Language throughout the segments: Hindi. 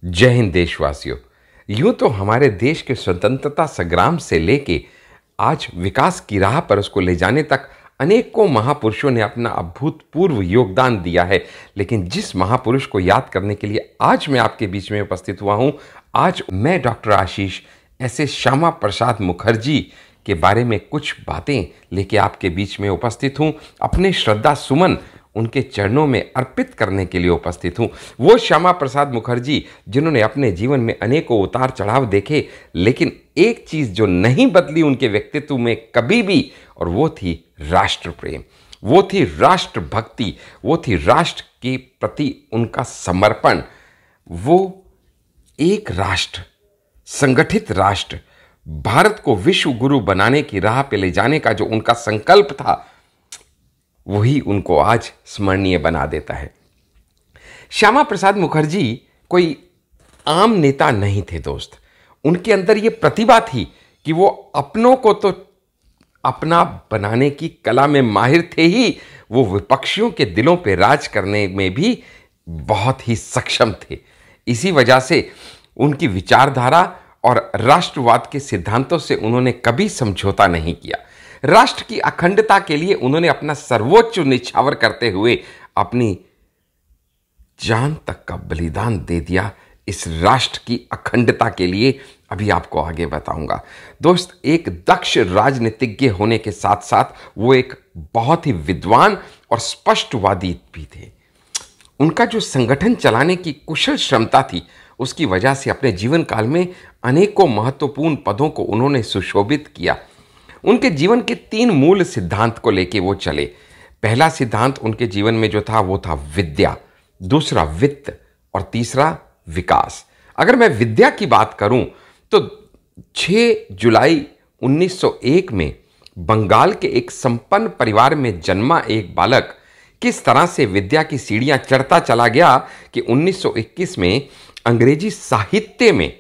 जय हिंद देशवासियों। यूं तो हमारे देश के स्वतंत्रता संग्राम से लेके आज विकास की राह पर उसको ले जाने तक अनेकों महापुरुषों ने अपना अभूतपूर्व योगदान दिया है। लेकिन जिस महापुरुष को याद करने के लिए आज मैं आपके बीच में उपस्थित हुआ हूं, आज मैं डॉक्टर आशीष ऐसे श्यामा प्रसाद मुखर्जी के बारे में कुछ बातें लेके आपके बीच में उपस्थित हूं। अपने श्रद्धा सुमन उनके चरणों में अर्पित करने के लिए उपस्थित हूं। वो श्यामा प्रसाद मुखर्जी जिन्होंने अपने जीवन में अनेकों उतार चढ़ाव देखे, लेकिन एक चीज जो नहीं बदली उनके व्यक्तित्व में कभी भी, और वो थी राष्ट्र प्रेम, वो थी राष्ट्र भक्ति, वो थी राष्ट्र के प्रति उनका समर्पण। वो एक राष्ट्र, संगठित राष्ट्र, भारत को विश्व गुरु बनाने की राह पे ले जाने का जो उनका संकल्प था, वही उनको आज स्मरणीय बना देता है। श्यामा प्रसाद मुखर्जी कोई आम नेता नहीं थे दोस्त। उनके अंदर ये प्रतिभा थी कि वो अपनों को तो अपना बनाने की कला में माहिर थे ही, वो विपक्षियों के दिलों पे राज करने में भी बहुत ही सक्षम थे। इसी वजह से उनकी विचारधारा और राष्ट्रवाद के सिद्धांतों से उन्होंने कभी समझौता नहीं किया। राष्ट्र की अखंडता के लिए उन्होंने अपना सर्वोच्च निछावर करते हुए अपनी जान तक का बलिदान दे दिया इस राष्ट्र की अखंडता के लिए। अभी आपको आगे बताऊंगा। दोस्त, एक दक्ष राजनीतिज्ञ होने के साथ साथ वो एक बहुत ही विद्वान और स्पष्टवादी भी थे। उनका जो संगठन चलाने की कुशल क्षमता थी, उसकी वजह से अपने जीवन काल में अनेकों महत्वपूर्ण पदों को उन्होंने सुशोभित किया। उनके जीवन के 3 मूल सिद्धांत को लेके वो चले। पहला सिद्धांत उनके जीवन में जो था वो था विद्या, दूसरा वित्त और तीसरा विकास। अगर मैं विद्या की बात करूं तो 6 जुलाई 1901 में बंगाल के एक संपन्न परिवार में जन्मा एक बालक किस तरह से विद्या की सीढ़ियां चढ़ता चला गया कि 1921 में अंग्रेजी साहित्य में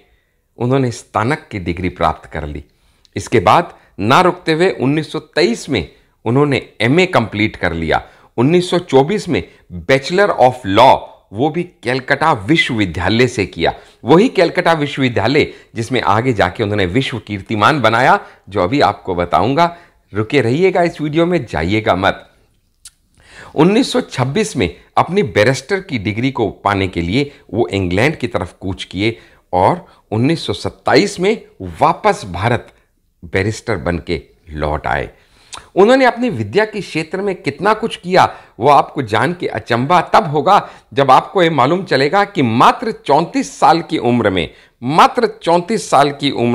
उन्होंने स्नातक की डिग्री प्राप्त कर ली। इसके बाद ना रुकते हुए 1923 में उन्होंने एमए कंप्लीट कर लिया। 1924 में बैचलर ऑफ लॉ, वो भी कैलकाटा विश्वविद्यालय से किया। वही कैलकाटा विश्वविद्यालय जिसमें आगे जाके उन्होंने विश्व कीर्तिमान बनाया, जो अभी आपको बताऊंगा। रुके रहिएगा इस वीडियो में, जाइएगा मत। 1926 में अपनी बैरिस्टर की डिग्री को पाने के लिए वो इंग्लैंड की तरफ कूच किए और 1927 में वापस भारत बैरिस्टर बन के लौट आए। उन्होंने अपनी विद्या के क्षेत्र में कितना कुछ किया, वो आपको जान के अचंभा तब होगा जब आपको ये मालूम चलेगा कि मात्र 34 साल की उम्र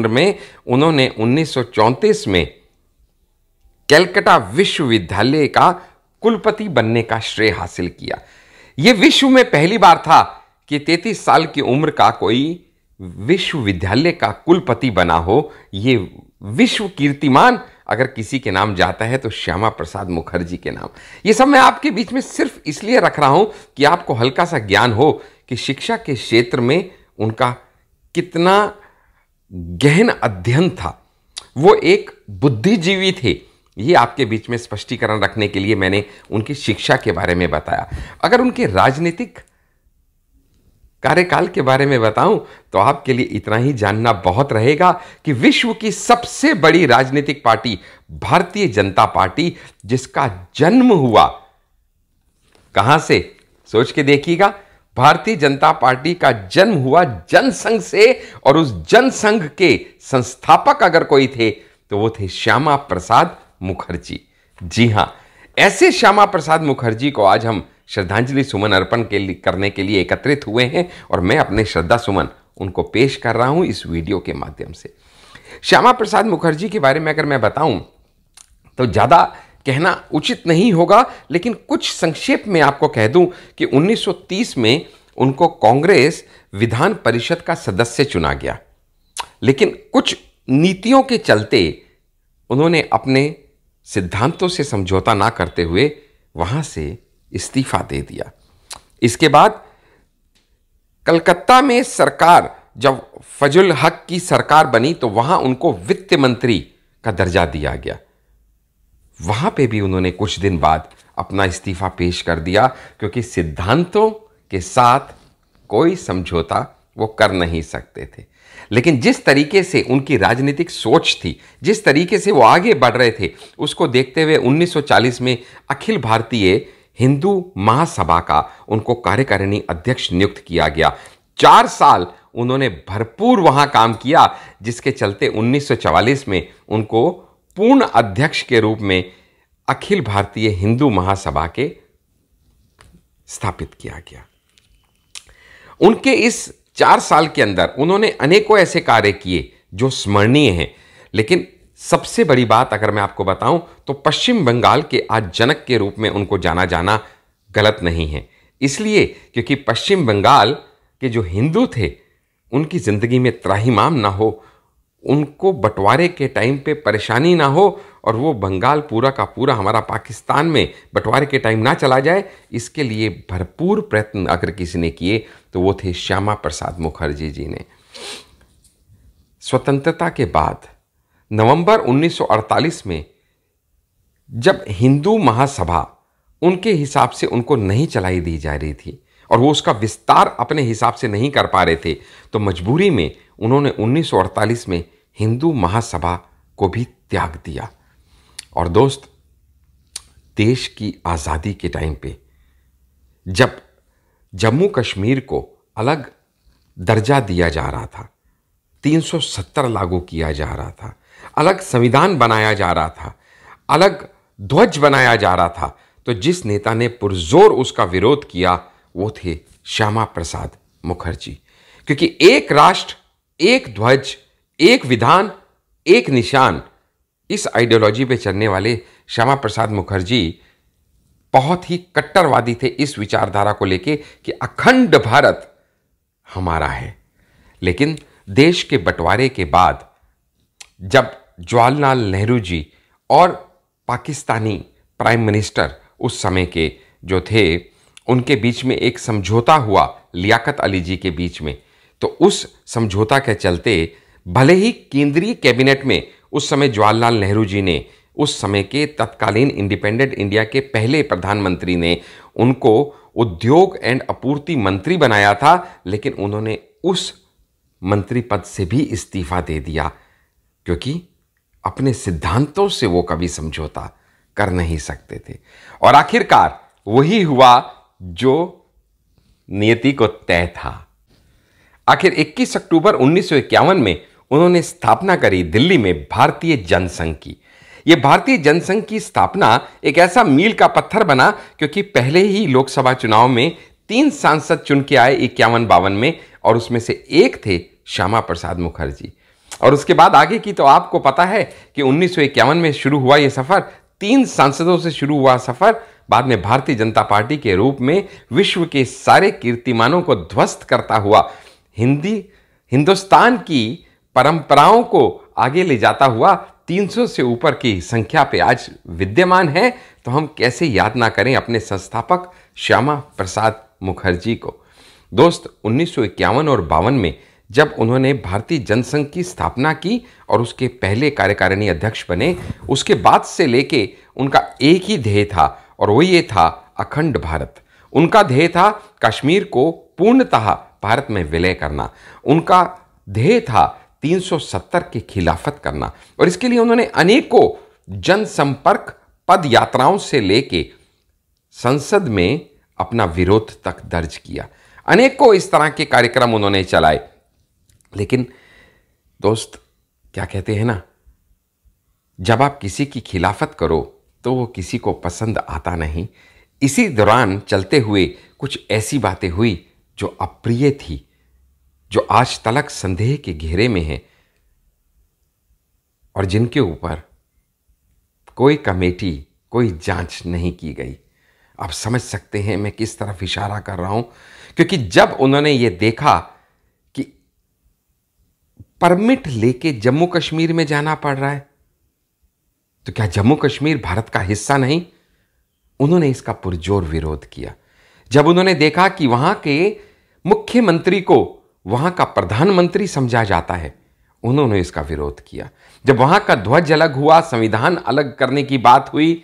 में उन्होंने 1934 में कैलकाटा विश्वविद्यालय का कुलपति बनने का श्रेय हासिल किया। यह विश्व में पहली बार था कि 33 साल की उम्र का कोई विश्वविद्यालय का कुलपति बना हो। ये विश्व कीर्तिमान अगर किसी के नाम जाता है तो श्यामा प्रसाद मुखर्जी के नाम। ये सब मैं आपके बीच में सिर्फ इसलिए रख रहा हूं कि आपको हल्का सा ज्ञान हो कि शिक्षा के क्षेत्र में उनका कितना गहन अध्ययन था। वो एक बुद्धिजीवी थे। ये आपके बीच में स्पष्टीकरण रखने के लिए मैंने उनकी शिक्षा के बारे में बताया। अगर उनके राजनीतिक कार्यकाल के बारे में बताऊं तो आपके लिए इतना ही जानना बहुत रहेगा कि विश्व की सबसे बड़ी राजनीतिक पार्टी भारतीय जनता पार्टी, जिसका जन्म हुआ कहां से, सोच के देखिएगा। भारतीय जनता पार्टी का जन्म हुआ जनसंघ से, और उस जनसंघ के संस्थापक अगर कोई थे तो वो थे श्यामा प्रसाद मुखर्जी। जी हां, ऐसे श्यामा प्रसाद मुखर्जी को आज हम श्रद्धांजलि सुमन अर्पण करने के लिए एकत्रित हुए हैं, और मैं अपने श्रद्धा सुमन उनको पेश कर रहा हूं इस वीडियो के माध्यम से। श्यामा प्रसाद मुखर्जी के बारे में अगर मैं बताऊं तो ज़्यादा कहना उचित नहीं होगा, लेकिन कुछ संक्षेप में आपको कह दूं कि 1930 में उनको कांग्रेस विधान परिषद का सदस्य चुना गया, लेकिन कुछ नीतियों के चलते उन्होंने अपने सिद्धांतों से समझौता ना करते हुए वहां से इस्तीफा दे दिया। इसके बाद कलकत्ता में सरकार, जब फजल हक की सरकार बनी तो वहां उनको वित्त मंत्री का दर्जा दिया गया। वहां पे भी उन्होंने कुछ दिन बाद अपना इस्तीफा पेश कर दिया, क्योंकि सिद्धांतों के साथ कोई समझौता वो कर नहीं सकते थे। लेकिन जिस तरीके से उनकी राजनीतिक सोच थी, जिस तरीके से वो आगे बढ़ रहे थे, उसको देखते हुए 1940 में अखिल भारतीय हिंदू महासभा का उनको कार्यकारिणी अध्यक्ष नियुक्त किया गया। 4 साल उन्होंने भरपूर वहां काम किया, जिसके चलते 1944 में उनको पूर्ण अध्यक्ष के रूप में अखिल भारतीय हिंदू महासभा के स्थापित किया गया। उनके इस 4 साल के अंदर उन्होंने अनेकों ऐसे कार्य किए जो स्मरणीय हैं। लेकिन सबसे बड़ी बात अगर मैं आपको बताऊं तो पश्चिम बंगाल के आज जनक के रूप में उनको जाना जाना गलत नहीं है। इसलिए क्योंकि पश्चिम बंगाल के जो हिंदू थे उनकी जिंदगी में त्राहिमाम ना हो, उनको बंटवारे के टाइम पे परेशानी ना हो, और वो बंगाल पूरा का पूरा हमारा पाकिस्तान में बंटवारे के टाइम ना चला जाए, इसके लिए भरपूर प्रयत्न अगर किसी ने किए तो वो थे श्यामा प्रसाद मुखर्जी जी ने। स्वतंत्रता के बाद नवंबर 1948 में जब हिंदू महासभा उनके हिसाब से उनको नहीं चलाई दी जा रही थी और वो उसका विस्तार अपने हिसाब से नहीं कर पा रहे थे, तो मजबूरी में उन्होंने 1948 में हिंदू महासभा को भी त्याग दिया। और दोस्त, देश की आज़ादी के टाइम पे जब जम्मू कश्मीर को अलग दर्जा दिया जा रहा था, 370 लागू किया जा रहा था, अलग संविधान बनाया जा रहा था, अलग ध्वज बनाया जा रहा था, तो जिस नेता ने पुरजोर उसका विरोध किया वो थे श्यामा प्रसाद मुखर्जी। क्योंकि एक राष्ट्र, एक ध्वज, एक विधान, एक निशान, इस आइडियोलॉजी पे चलने वाले श्यामा प्रसाद मुखर्जी बहुत ही कट्टरवादी थे इस विचारधारा को लेके कि अखंड भारत हमारा है। लेकिन देश के बंटवारे के बाद जब जवाहरलाल नेहरू जी और पाकिस्तानी प्राइम मिनिस्टर उस समय के जो थे उनके बीच में एक समझौता हुआ लियाकत अली जी के बीच में, तो उस समझौता के चलते भले ही केंद्रीय कैबिनेट में उस समय जवाहरलाल नेहरू जी ने, उस समय के तत्कालीन इंडिपेंडेंट इंडिया के पहले प्रधानमंत्री ने उनको उद्योग एंड आपूर्ति मंत्री बनाया था, लेकिन उन्होंने उस मंत्री पद से भी इस्तीफा दे दिया क्योंकि अपने सिद्धांतों से वो कभी समझौता कर नहीं सकते थे। और आखिरकार वही हुआ जो नियति को तय था। आखिर 21 अक्टूबर 1951 में उन्होंने स्थापना करी दिल्ली में भारतीय जनसंघ की। यह भारतीय जनसंघ की स्थापना एक ऐसा मील का पत्थर बना क्योंकि पहले ही लोकसभा चुनाव में 3 सांसद चुन के आए 51-52 में, और उसमें से एक थे श्यामा प्रसाद मुखर्जी। और उसके बाद आगे की तो आपको पता है कि 1951 में शुरू हुआ यह सफर, 3 सांसदों से शुरू हुआ सफर बाद में भारतीय जनता पार्टी के रूप में विश्व के सारे कीर्तिमानों को ध्वस्त करता हुआ हिंदुस्तान की परंपराओं को आगे ले जाता हुआ 300 से ऊपर की संख्या पे आज विद्यमान है। तो हम कैसे याद ना करें अपने संस्थापक श्यामा प्रसाद मुखर्जी को। दोस्त, 1951 और 52 में जब उन्होंने भारतीय जनसंघ की स्थापना की और उसके पहले कार्यकारिणी अध्यक्ष बने, उसके बाद से लेके उनका एक ही ध्येय था और वो ये था अखंड भारत। उनका ध्येय था कश्मीर को पूर्णतः भारत में विलय करना। उनका ध्येय था 370 की खिलाफत करना, और इसके लिए उन्होंने अनेकों जनसंपर्क पद यात्राओं से लेके संसद में अपना विरोध तक दर्ज किया। अनेकों इस तरह के कार्यक्रम उन्होंने चलाए। लेकिन दोस्त, क्या कहते हैं ना, जब आप किसी की खिलाफत करो तो वो किसी को पसंद आता नहीं। इसी दौरान चलते हुए कुछ ऐसी बातें हुई जो अप्रिय थी, जो आज तलक संदेह के घेरे में है और जिनके ऊपर कोई कमेटी, कोई जांच नहीं की गई। आप समझ सकते हैं मैं किस तरफ इशारा कर रहा हूं, क्योंकि जब उन्होंने ये देखा कि परमिट लेके जम्मू कश्मीर में जाना पड़ रहा है, तो क्या जम्मू कश्मीर भारत का हिस्सा नहीं? उन्होंने इसका पुरजोर विरोध किया। जब उन्होंने देखा कि वहां के मुख्यमंत्री को वहां का प्रधानमंत्री समझा जाता है, उन्होंने इसका विरोध किया। जब वहां का ध्वज अलग हुआ, संविधान अलग करने की बात हुई,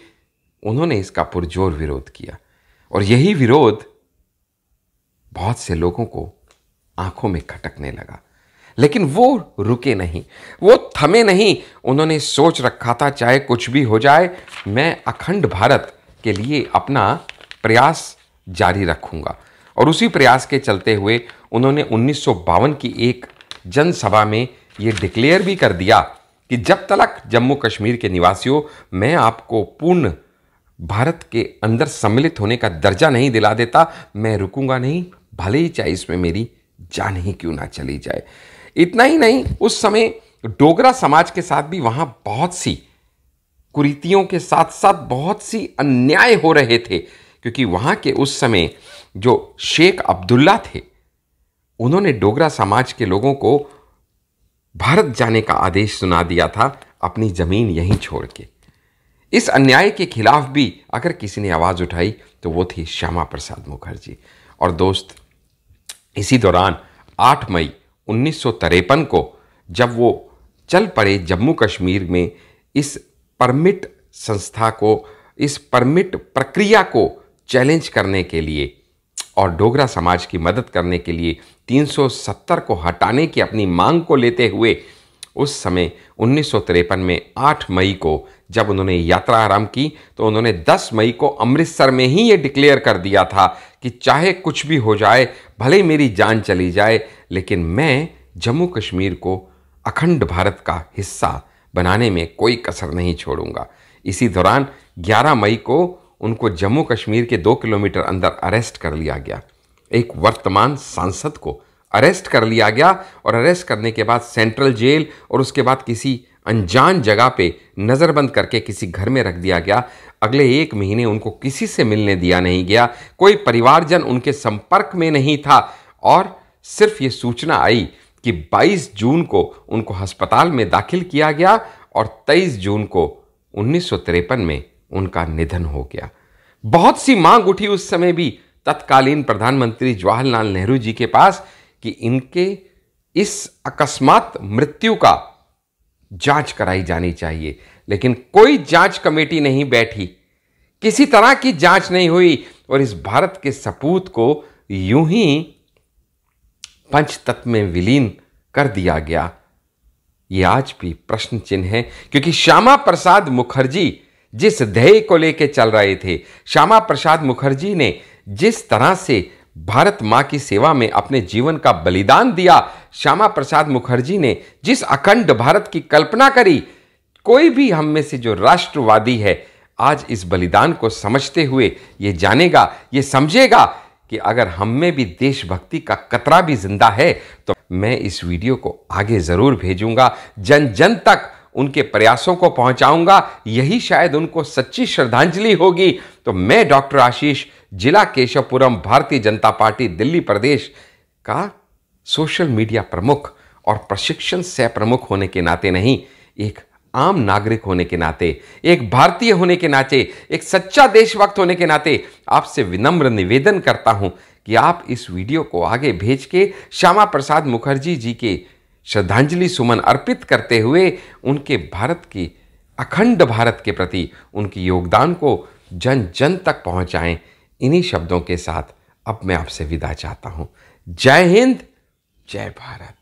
उन्होंने इसका पुरजोर विरोध किया। और यही विरोध बहुत से लोगों को आंखों में खटकने लगा। लेकिन वो रुके नहीं, वो थमे नहीं। उन्होंने सोच रखा था चाहे कुछ भी हो जाए, मैं अखंड भारत के लिए अपना प्रयास जारी रखूंगा। और उसी प्रयास के चलते हुए उन्होंने 1952 की एक जनसभा में ये डिक्लेयर भी कर दिया कि जब तक जम्मू कश्मीर के निवासियों, मैं आपको पूर्ण भारत के अंदर सम्मिलित होने का दर्जा नहीं दिला देता, मैं रुकूंगा नहीं, भले ही चाहे इसमें मेरी जान ही क्यों ना चली जाए। इतना ही नहीं, उस समय डोगरा समाज के साथ भी वहां बहुत सी कुरीतियों के साथ साथ बहुत सी अन्याय हो रहे थे, क्योंकि वहां के उस समय जो शेख अब्दुल्ला थे, उन्होंने डोगरा समाज के लोगों को भारत जाने का आदेश सुना दिया था, अपनी जमीन यहीं छोड़ के। इस अन्याय के खिलाफ भी अगर किसी ने आवाज उठाई तो वो थी श्यामा प्रसाद मुखर्जी। और दोस्त, इसी दौरान 8 मई 1953 को जब वो चल पड़े जम्मू कश्मीर में इस परमिट संस्था को, इस परमिट प्रक्रिया को चैलेंज करने के लिए और डोगरा समाज की मदद करने के लिए 370 को हटाने की अपनी मांग को लेते हुए, उस समय 1953 में 8 मई को जब उन्होंने यात्रा आरंभ की तो उन्होंने 10 मई को अमृतसर में ही ये डिक्लेयर कर दिया था कि चाहे कुछ भी हो जाए, भले मेरी जान चली जाए, लेकिन मैं जम्मू कश्मीर को अखंड भारत का हिस्सा बनाने में कोई कसर नहीं छोड़ूंगा। इसी दौरान 11 मई को उनको जम्मू कश्मीर के 2 किलोमीटर अंदर अरेस्ट कर लिया गया। एक वर्तमान सांसद को अरेस्ट कर लिया गया और अरेस्ट करने के बाद सेंट्रल जेल और उसके बाद किसी अनजान जगह पे नज़रबंद करके किसी घर में रख दिया गया। अगले 1 महीने उनको किसी से मिलने दिया नहीं गया, कोई परिवारजन उनके संपर्क में नहीं था। और सिर्फ ये सूचना आई कि 22 जून को उनको अस्पताल में दाखिल किया गया और 23 जून को 1953 में उनका निधन हो गया। बहुत सी मांग उठी उस समय भी तत्कालीन प्रधानमंत्री जवाहरलाल नेहरू जी के पास कि इनके इस अकस्मात मृत्यु का जांच कराई जानी चाहिए, लेकिन कोई जांच कमेटी नहीं बैठी, किसी तरह की जांच नहीं हुई और इस भारत के सपूत को यूं ही पंचतत्व में विलीन कर दिया गया। यह आज भी प्रश्न चिन्ह है, क्योंकि श्यामा प्रसाद मुखर्जी जिस ध्येय को लेकर चल रहे थे, श्यामा प्रसाद मुखर्जी ने जिस तरह से भारत मां की सेवा में अपने जीवन का बलिदान दिया, श्यामा प्रसाद मुखर्जी ने जिस अखंड भारत की कल्पना करी, कोई भी हम में से जो राष्ट्रवादी है आज इस बलिदान को समझते हुए ये जानेगा, ये समझेगा कि अगर हम में भी देशभक्ति का कतरा भी जिंदा है तो मैं इस वीडियो को आगे जरूर भेजूंगा, जन जन तक उनके प्रयासों को पहुंचाऊंगा। यही शायद उनको सच्ची श्रद्धांजलि होगी। तो मैं डॉक्टर आशीष, जिला केशवपुरम, भारतीय जनता पार्टी दिल्ली प्रदेश का सोशल मीडिया प्रमुख और प्रशिक्षण सह प्रमुख होने के नाते नहीं, एक आम नागरिक होने के नाते, एक भारतीय होने के नाते, एक सच्चा देशभक्त होने के नाते आपसे विनम्र निवेदन करता हूं कि आप इस वीडियो को आगे भेज के श्यामा प्रसाद मुखर्जी जी के श्रद्धांजलि सुमन अर्पित करते हुए उनके भारत की, अखंड भारत के प्रति उनके योगदान को जन जन तक पहुंचाएं। इन्हीं शब्दों के साथ अब मैं आपसे विदा चाहता हूं। जय हिंद, जय भारत।